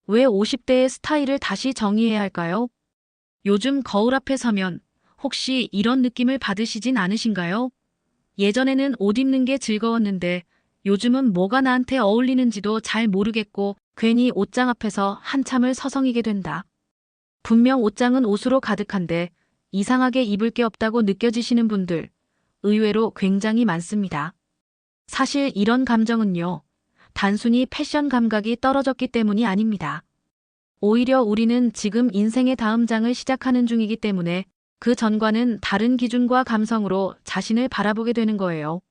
왜 50대의 스타일을 다시 정의해야 할까요? 요즘 거울 앞에 서면 혹시 이런 느낌을 받으시진 않으신가요? 예전에는 옷 입는 게 즐거웠는데 요즘은 뭐가 나한테 어울리는지도 잘 모르겠고 괜히 옷장 앞에서 한참을 서성이게 된다. 분명 옷장은 옷으로 가득한데 이상하게 입을 게 없다고 느껴지시는 분들 의외로 굉장히 많습니다. 사실 이런 감정은요, 단순히 패션 감각이 떨어졌기 때문이 아닙니다. 오히려 우리는 지금 인생의 다음 장을 시작하는 중이기 때문에 그 전과는 다른 기준과 감성으로 자신을 바라보게 되는 거예요.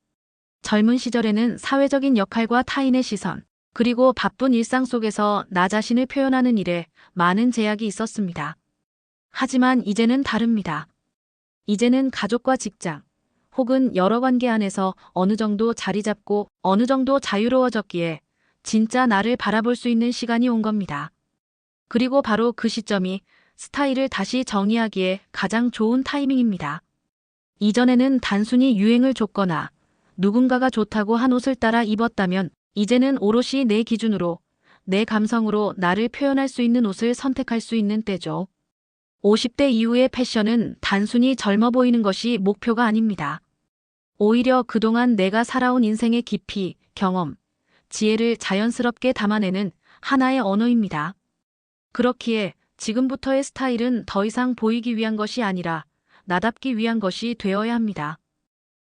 젊은 시절에는 사회적인 역할과 타인의 시선, 그리고 바쁜 일상 속에서 나 자신을 표현하는 일에 많은 제약이 있었습니다. 하지만 이제는 다릅니다. 이제는 가족과 직장, 혹은 여러 관계 안에서 어느 정도 자리 잡고 어느 정도 자유로워졌기에 진짜 나를 바라볼 수 있는 시간이 온 겁니다. 그리고 바로 그 시점이 스타일을 다시 정의하기에 가장 좋은 타이밍입니다. 이전에는 단순히 유행을 줬거나 누군가가 좋다고 한 옷을 따라 입었다면 이제는 오롯이 내 기준으로, 내 감성으로 나를 표현할 수 있는 옷을 선택할 수 있는 때죠. 50대 이후의 패션은 단순히 젊어 보이는 것이 목표가 아닙니다. 오히려 그동안 내가 살아온 인생의 깊이, 경험, 지혜를 자연스럽게 담아내는 하나의 언어입니다. 그렇기에 지금부터의 스타일은 더 이상 보이기 위한 것이 아니라 나답기 위한 것이 되어야 합니다.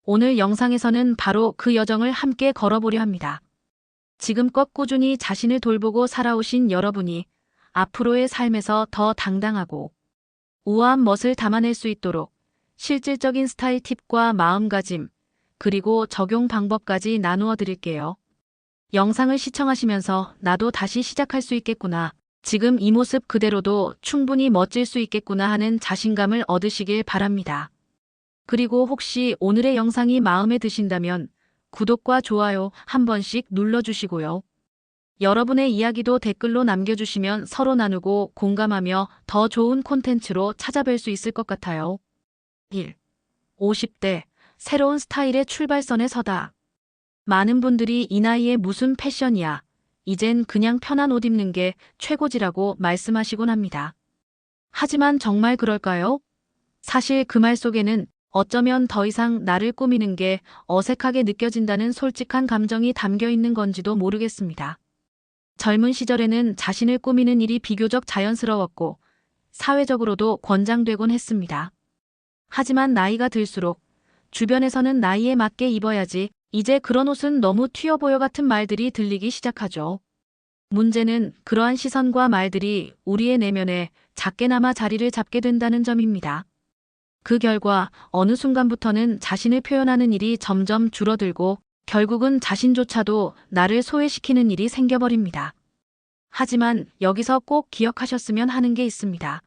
오늘 영상에서는 바로 그 여정을 함께 걸어보려 합니다. 지금껏 꾸준히 자신을 돌보고 살아오신 여러분이 앞으로의 삶에서 더 당당하고 우아한 멋을 담아낼 수 있도록 실질적인 스타일 팁과 마음가짐, 그리고 적용 방법까지 나누어 드릴게요. 영상을 시청하시면서 나도 다시 시작할 수 있겠구나, 지금 이 모습 그대로도 충분히 멋질 수 있겠구나 하는 자신감을 얻으시길 바랍니다. 그리고 혹시 오늘의 영상이 마음에 드신다면 구독과 좋아요 한 번씩 눌러주시고요. 여러분의 이야기도 댓글로 남겨주시면 서로 나누고 공감하며 더 좋은 콘텐츠로 찾아뵐 수 있을 것 같아요. 1. 50대 새로운 스타일의 출발선에 서다. 많은 분들이 이 나이에 무슨 패션이야, 이젠 그냥 편한 옷 입는 게 최고지라고 말씀하시곤 합니다. 하지만 정말 그럴까요? 사실 그 말 속에는 어쩌면 더 이상 나를 꾸미는 게 어색하게 느껴진다는 솔직한 감정이 담겨 있는 건지도 모르겠습니다. 젊은 시절에는 자신을 꾸미는 일이 비교적 자연스러웠고 사회적으로도 권장되곤 했습니다. 하지만 나이가 들수록 주변에서는 나이에 맞게 입어야지, 이제 그런 옷은 너무 튀어 보여 같은 말들이 들리기 시작하죠. 문제는 그러한 시선과 말들이 우리의 내면에 작게나마 자리를 잡게 된다는 점입니다. 그 결과 어느 순간부터는 자신을 표현하는 일이 점점 줄어들고 결국은 자신조차도 나를 소외시키는 일이 생겨버립니다. 하지만 여기서 꼭 기억하셨으면 하는 게 있습니다.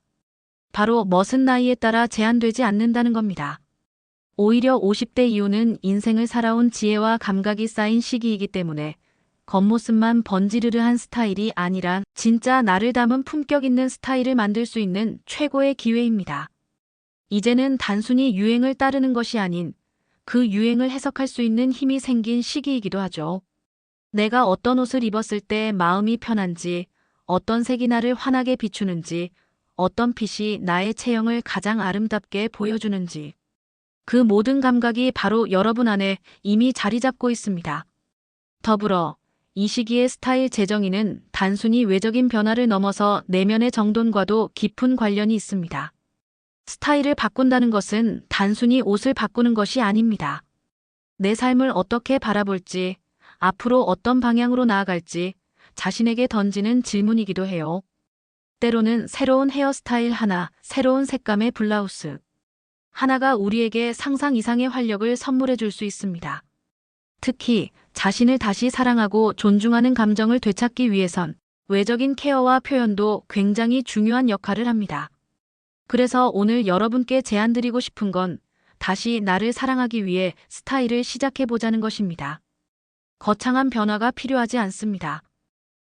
바로 멋은 나이에 따라 제한되지 않는다는 겁니다. 오히려 50대 이후는 인생을 살아온 지혜와 감각이 쌓인 시기이기 때문에 겉모습만 번지르르한 스타일이 아니라 진짜 나를 담은 품격 있는 스타일을 만들 수 있는 최고의 기회입니다. 이제는 단순히 유행을 따르는 것이 아닌 그 유행을 해석할 수 있는 힘이 생긴 시기이기도 하죠. 내가 어떤 옷을 입었을 때 마음이 편한지, 어떤 색이 나를 환하게 비추는지, 어떤 핏이 나의 체형을 가장 아름답게 보여주는지, 그 모든 감각이 바로 여러분 안에 이미 자리 잡고 있습니다. 더불어 이 시기의 스타일 재정의는 단순히 외적인 변화를 넘어서 내면의 정돈과도 깊은 관련이 있습니다. 스타일을 바꾼다는 것은 단순히 옷을 바꾸는 것이 아닙니다. 내 삶을 어떻게 바라볼지, 앞으로 어떤 방향으로 나아갈지 자신에게 던지는 질문이기도 해요. 때로는 새로운 헤어스타일 하나, 새로운 색감의 블라우스 하나가 우리에게 상상 이상의 활력을 선물해 줄 수 있습니다. 특히 자신을 다시 사랑하고 존중하는 감정을 되찾기 위해선 외적인 케어와 표현도 굉장히 중요한 역할을 합니다. 그래서 오늘 여러분께 제안드리고 싶은 건 다시 나를 사랑하기 위해 스타일을 시작해보자는 것입니다. 거창한 변화가 필요하지 않습니다.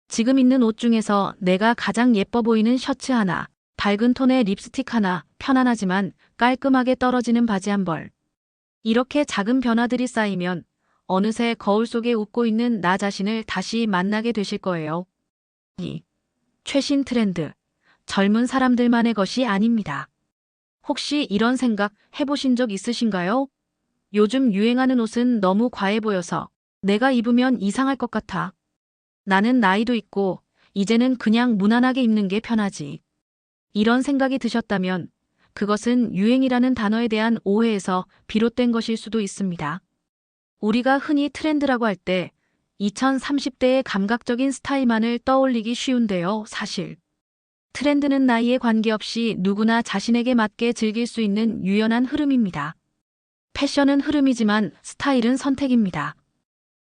지금 있는 옷 중에서 내가 가장 예뻐 보이는 셔츠 하나, 밝은 톤의 립스틱 하나, 편안하지만 깔끔하게 떨어지는 바지 한 벌. 이렇게 작은 변화들이 쌓이면 어느새 거울 속에 웃고 있는 나 자신을 다시 만나게 되실 거예요. 2. 최신 트렌드, 젊은 사람들만의 것이 아닙니다. 혹시 이런 생각 해보신 적 있으신가요? 요즘 유행하는 옷은 너무 과해 보여서 내가 입으면 이상할 것 같아. 나는 나이도 있고 이제는 그냥 무난하게 입는 게 편하지. 이런 생각이 드셨다면 그것은 유행이라는 단어에 대한 오해에서 비롯된 것일 수도 있습니다. 우리가 흔히 트렌드라고 할 때 2030대의 감각적인 스타일만을 떠올리기 쉬운데요, 사실. 트렌드는 나이에 관계없이 누구나 자신에게 맞게 즐길 수 있는 유연한 흐름입니다. 패션은 흐름이지만 스타일은 선택입니다.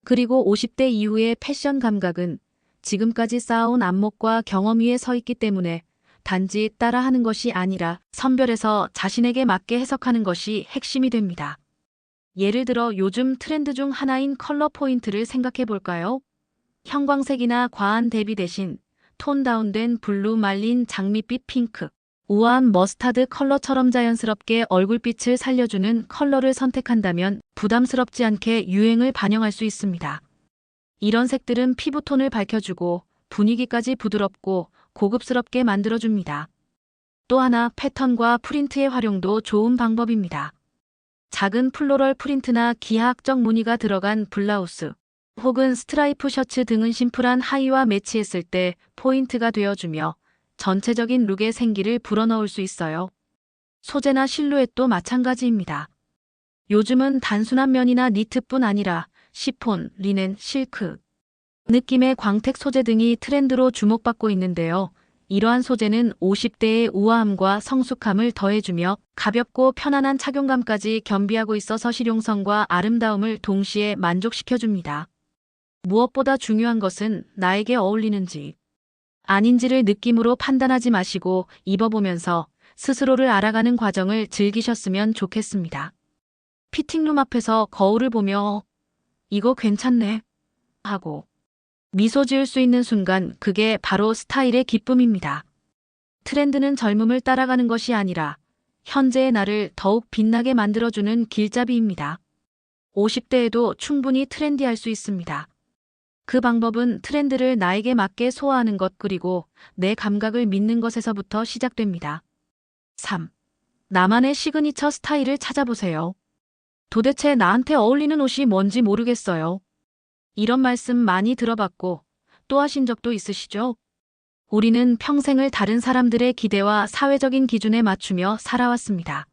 그리고 50대 이후의 패션 감각은 지금까지 쌓아온 안목과 경험 위에 서 있기 때문에 단지 따라하는 것이 아니라 선별해서 자신에게 맞게 해석하는 것이 핵심이 됩니다. 예를 들어 요즘 트렌드 중 하나인 컬러 포인트를 생각해 볼까요? 형광색이나 과한 대비 대신 톤 다운된 블루 말린 장밋빛 핑크, 우아한 머스타드 컬러처럼 자연스럽게 얼굴빛을 살려주는 컬러를 선택한다면 부담스럽지 않게 유행을 반영할 수 있습니다. 이런 색들은 피부톤을 밝혀주고 분위기까지 부드럽고 고급스럽게 만들어줍니다. 또 하나 패턴과 프린트의 활용도 좋은 방법입니다. 작은 플로럴 프린트나 기하학적 무늬가 들어간 블라우스 혹은 스트라이프 셔츠 등은 심플한 하의와 매치했을 때 포인트가 되어주며 전체적인 룩에 생기를 불어넣을 수 있어요. 소재나 실루엣도 마찬가지입니다. 요즘은 단순한 면이나 니트뿐 아니라 시폰, 리넨, 실크, 느낌의 광택 소재 등이 트렌드로 주목받고 있는데요. 이러한 소재는 50대의 우아함과 성숙함을 더해주며 가볍고 편안한 착용감까지 겸비하고 있어서 실용성과 아름다움을 동시에 만족시켜줍니다. 무엇보다 중요한 것은 나에게 어울리는지 아닌지를 느낌으로 판단하지 마시고 입어보면서 스스로를 알아가는 과정을 즐기셨으면 좋겠습니다. 피팅룸 앞에서 거울을 보며 이거 괜찮네 하고 미소 지을 수 있는 순간 그게 바로 스타일의 기쁨입니다. 트렌드는 젊음을 따라가는 것이 아니라 현재의 나를 더욱 빛나게 만들어주는 길잡이입니다. 50대에도 충분히 트렌디할 수 있습니다. 그 방법은 트렌드를 나에게 맞게 소화하는 것 그리고 내 감각을 믿는 것에서부터 시작됩니다. 3. 나만의 시그니처 스타일을 찾아보세요. 도대체 나한테 어울리는 옷이 뭔지 모르겠어요. 이런 말씀 많이 들어봤고 또 하신 적도 있으시죠? 우리는 평생을 다른 사람들의 기대와 사회적인 기준에 맞추며 살아왔습니다.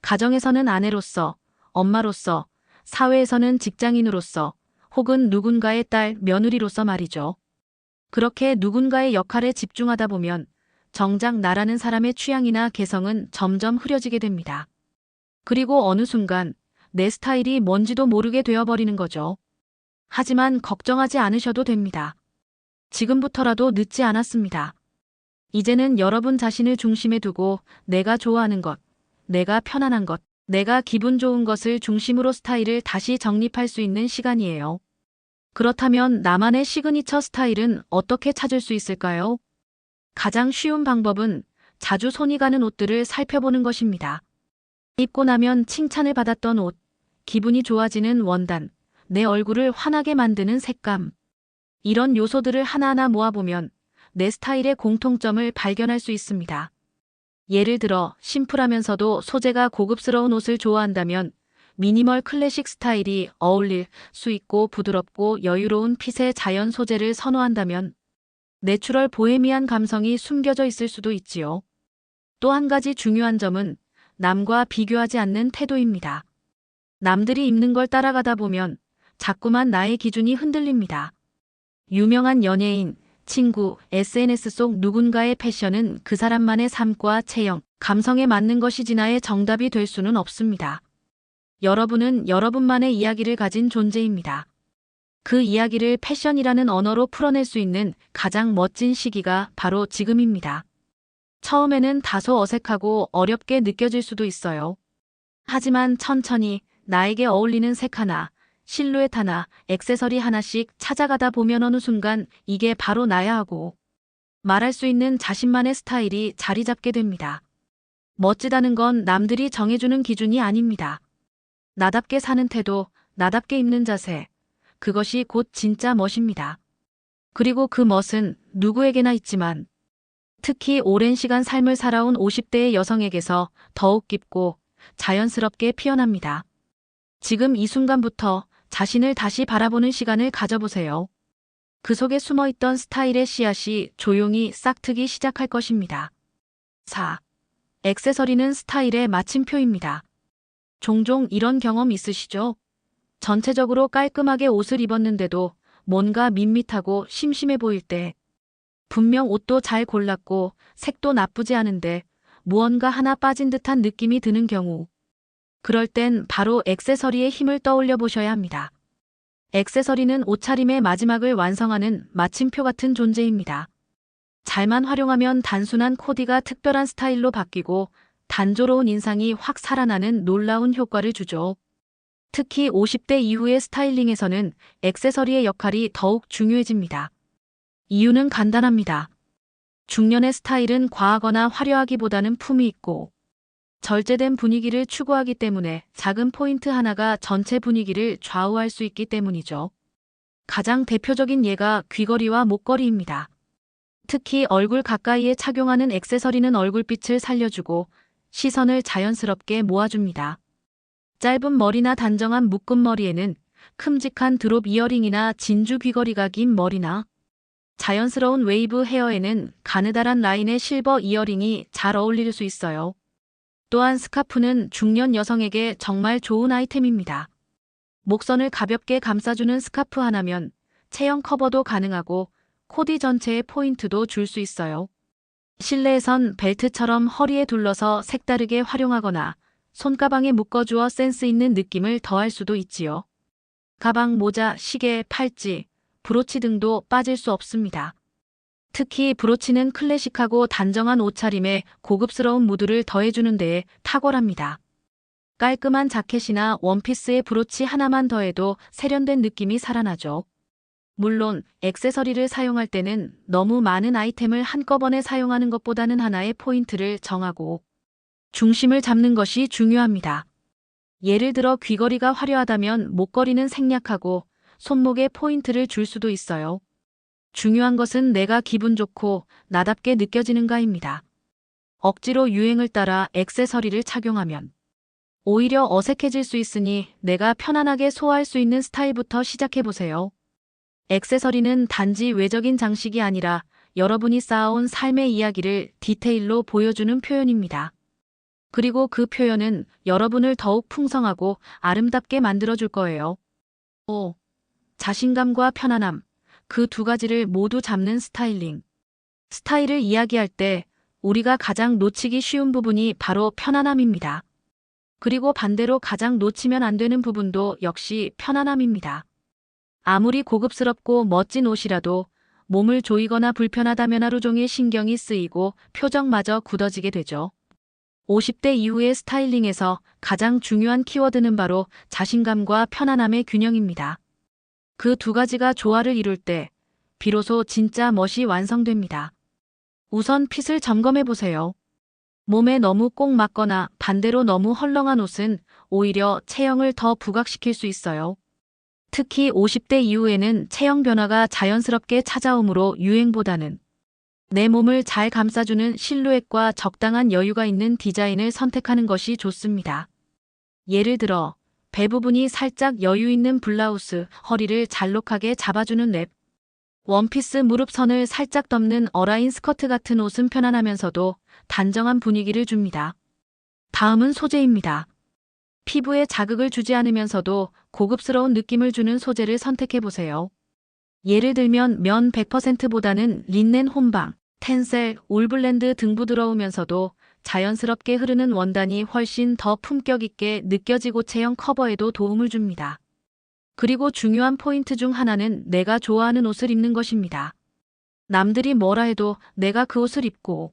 가정에서는 아내로서, 엄마로서, 사회에서는 직장인으로서, 혹은 누군가의 딸, 며느리로서 말이죠. 그렇게 누군가의 역할에 집중하다 보면 정작 나라는 사람의 취향이나 개성은 점점 흐려지게 됩니다. 그리고 어느 순간 내 스타일이 뭔지도 모르게 되어버리는 거죠. 하지만 걱정하지 않으셔도 됩니다. 지금부터라도 늦지 않았습니다. 이제는 여러분 자신을 중심에 두고 내가 좋아하는 것, 내가 편안한 것, 내가 기분 좋은 것을 중심으로 스타일을 다시 정립할 수 있는 시간이에요. 그렇다면 나만의 시그니처 스타일은 어떻게 찾을 수 있을까요? 가장 쉬운 방법은 자주 손이 가는 옷들을 살펴보는 것입니다. 입고 나면 칭찬을 받았던 옷, 기분이 좋아지는 원단, 내 얼굴을 환하게 만드는 색감. 이런 요소들을 하나하나 모아보면 내 스타일의 공통점을 발견할 수 있습니다. 예를 들어 심플하면서도 소재가 고급스러운 옷을 좋아한다면 미니멀 클래식 스타일이 어울릴 수 있고 부드럽고 여유로운 핏의 자연 소재를 선호한다면 내추럴 보헤미안 감성이 숨겨져 있을 수도 있지요. 또 한 가지 중요한 점은 남과 비교하지 않는 태도입니다. 남들이 입는 걸 따라가다 보면 자꾸만 나의 기준이 흔들립니다. 유명한 연예인, 친구, SNS 속 누군가의 패션은 그 사람만의 삶과 체형, 감성에 맞는 것이지 나의 정답이 될 수는 없습니다. 여러분은 여러분만의 이야기를 가진 존재입니다. 그 이야기를 패션이라는 언어로 풀어낼 수 있는 가장 멋진 시기가 바로 지금입니다. 처음에는 다소 어색하고 어렵게 느껴질 수도 있어요. 하지만 천천히 나에게 어울리는 색 하나, 실루엣 하나, 액세서리 하나씩 찾아가다 보면 어느 순간 이게 바로 나야 하고 말할 수 있는 자신만의 스타일이 자리 잡게 됩니다. 멋지다는 건 남들이 정해주는 기준이 아닙니다. 나답게 사는 태도, 나답게 입는 자세, 그것이 곧 진짜 멋입니다. 그리고 그 멋은 누구에게나 있지만 특히 오랜 시간 삶을 살아온 50대의 여성에게서 더욱 깊고 자연스럽게 피어납니다. 지금 이 순간부터 자신을 다시 바라보는 시간을 가져보세요. 그 속에 숨어있던 스타일의 씨앗이 조용히 싹트기 시작할 것입니다. 4. 액세서리는 스타일의 마침표입니다. 종종 이런 경험 있으시죠? 전체적으로 깔끔하게 옷을 입었는데도 뭔가 밋밋하고 심심해 보일 때, 분명 옷도 잘 골랐고 색도 나쁘지 않은데 무언가 하나 빠진 듯한 느낌이 드는 경우, 그럴 땐 바로 액세서리의 힘을 떠올려 보셔야 합니다. 액세서리는 옷차림의 마지막을 완성하는 마침표 같은 존재입니다. 잘만 활용하면 단순한 코디가 특별한 스타일로 바뀌고 단조로운 인상이 확 살아나는 놀라운 효과를 주죠. 특히 50대 이후의 스타일링에서는 액세서리의 역할이 더욱 중요해집니다. 이유는 간단합니다. 중년의 스타일은 과하거나 화려하기보다는 품이 있고 절제된 분위기를 추구하기 때문에 작은 포인트 하나가 전체 분위기를 좌우할 수 있기 때문이죠. 가장 대표적인 예가 귀걸이와 목걸이입니다. 특히 얼굴 가까이에 착용하는 액세서리는 얼굴빛을 살려주고 시선을 자연스럽게 모아줍니다. 짧은 머리나 단정한 묶음머리에는 큼직한 드롭 이어링이나 진주 귀걸이가, 긴 머리나 자연스러운 웨이브 헤어에는 가느다란 라인의 실버 이어링이 잘 어울릴 수 있어요. 또한 스카프는 중년 여성에게 정말 좋은 아이템입니다. 목선을 가볍게 감싸주는 스카프 하나면 체형 커버도 가능하고 코디 전체에 포인트도 줄 수 있어요. 실내에선 벨트처럼 허리에 둘러서 색다르게 활용하거나 손가방에 묶어주어 센스 있는 느낌을 더할 수도 있지요. 가방, 모자, 시계, 팔찌, 브로치 등도 빠질 수 없습니다. 특히 브로치는 클래식하고 단정한 옷차림에 고급스러운 무드를 더해주는 데에 탁월합니다. 깔끔한 자켓이나 원피스에 브로치 하나만 더해도 세련된 느낌이 살아나죠. 물론 액세서리를 사용할 때는 너무 많은 아이템을 한꺼번에 사용하는 것보다는 하나의 포인트를 정하고 중심을 잡는 것이 중요합니다. 예를 들어 귀걸이가 화려하다면 목걸이는 생략하고 손목에 포인트를 줄 수도 있어요. 중요한 것은 내가 기분 좋고 나답게 느껴지는가입니다. 억지로 유행을 따라 액세서리를 착용하면 오히려 어색해질 수 있으니 내가 편안하게 소화할 수 있는 스타일부터 시작해보세요. 액세서리는 단지 외적인 장식이 아니라 여러분이 쌓아온 삶의 이야기를 디테일로 보여주는 표현입니다. 그리고 그 표현은 여러분을 더욱 풍성하고 아름답게 만들어줄 거예요. 5. 자신감과 편안함, 그 두 가지를 모두 잡는 스타일링. 스타일을 이야기할 때 우리가 가장 놓치기 쉬운 부분이 바로 편안함입니다. 그리고 반대로 가장 놓치면 안 되는 부분도 역시 편안함입니다. 아무리 고급스럽고 멋진 옷이라도 몸을 조이거나 불편하다면 하루 종일 신경이 쓰이고 표정마저 굳어지게 되죠. 50대 이후의 스타일링에서 가장 중요한 키워드는 바로 자신감과 편안함의 균형입니다. 그 두 가지가 조화를 이룰 때 비로소 진짜 멋이 완성됩니다. 우선 핏을 점검해 보세요. 몸에 너무 꼭 맞거나 반대로 너무 헐렁한 옷은 오히려 체형을 더 부각시킬 수 있어요. 특히 50대 이후에는 체형 변화가 자연스럽게 찾아오므로 유행보다는 내 몸을 잘 감싸주는 실루엣과 적당한 여유가 있는 디자인을 선택하는 것이 좋습니다. 예를 들어 배 부분이 살짝 여유 있는 블라우스, 허리를 잘록하게 잡아주는 랩, 원피스 무릎선을 살짝 덮는 어라인 스커트 같은 옷은 편안하면서도 단정한 분위기를 줍니다. 다음은 소재입니다. 피부에 자극을 주지 않으면서도 고급스러운 느낌을 주는 소재를 선택해보세요. 예를 들면 면 100%보다는 린넨 혼방, 텐셀, 울블렌드 등 부드러우면서도 자연스럽게 흐르는 원단이 훨씬 더 품격 있게 느껴지고 체형 커버에도 도움을 줍니다. 그리고 중요한 포인트 중 하나는 내가 좋아하는 옷을 입는 것입니다. 남들이 뭐라 해도 내가 그 옷을 입고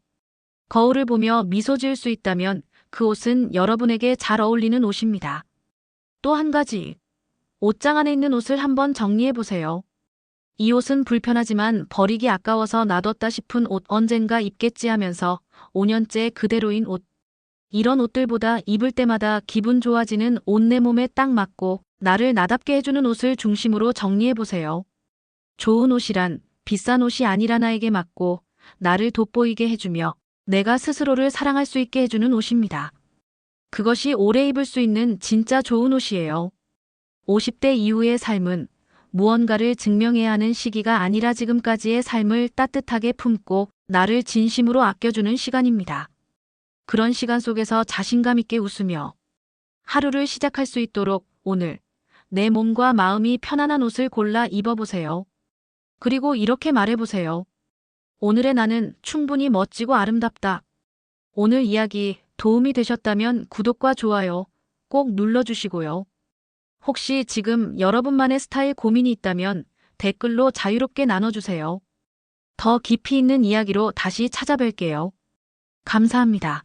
거울을 보며 미소 지을 수 있다면 그 옷은 여러분에게 잘 어울리는 옷입니다. 또 한 가지, 옷장 안에 있는 옷을 한번 정리해 보세요. 이 옷은 불편하지만 버리기 아까워서 놔뒀다 싶은 옷, 언젠가 입겠지 하면서 5년째 그대로인 옷. 이런 옷들보다 입을 때마다 기분 좋아지는 옷, 내 몸에 딱 맞고 나를 나답게 해주는 옷을 중심으로 정리해 보세요. 좋은 옷이란 비싼 옷이 아니라 나에게 맞고 나를 돋보이게 해주며 내가 스스로를 사랑할 수 있게 해주는 옷입니다. 그것이 오래 입을 수 있는 진짜 좋은 옷이에요. 50대 이후의 삶은 무언가를 증명해야 하는 시기가 아니라 지금까지의 삶을 따뜻하게 품고 나를 진심으로 아껴주는 시간입니다. 그런 시간 속에서 자신감 있게 웃으며 하루를 시작할 수 있도록 오늘 내 몸과 마음이 편안한 옷을 골라 입어보세요. 그리고 이렇게 말해보세요. 오늘의 나는 충분히 멋지고 아름답다. 오늘 이야기 도움이 되셨다면 구독과 좋아요 꼭 눌러주시고요. 혹시 지금 여러분만의 스타일 고민이 있다면 댓글로 자유롭게 나눠주세요. 더 깊이 있는 이야기로 다시 찾아뵐게요. 감사합니다.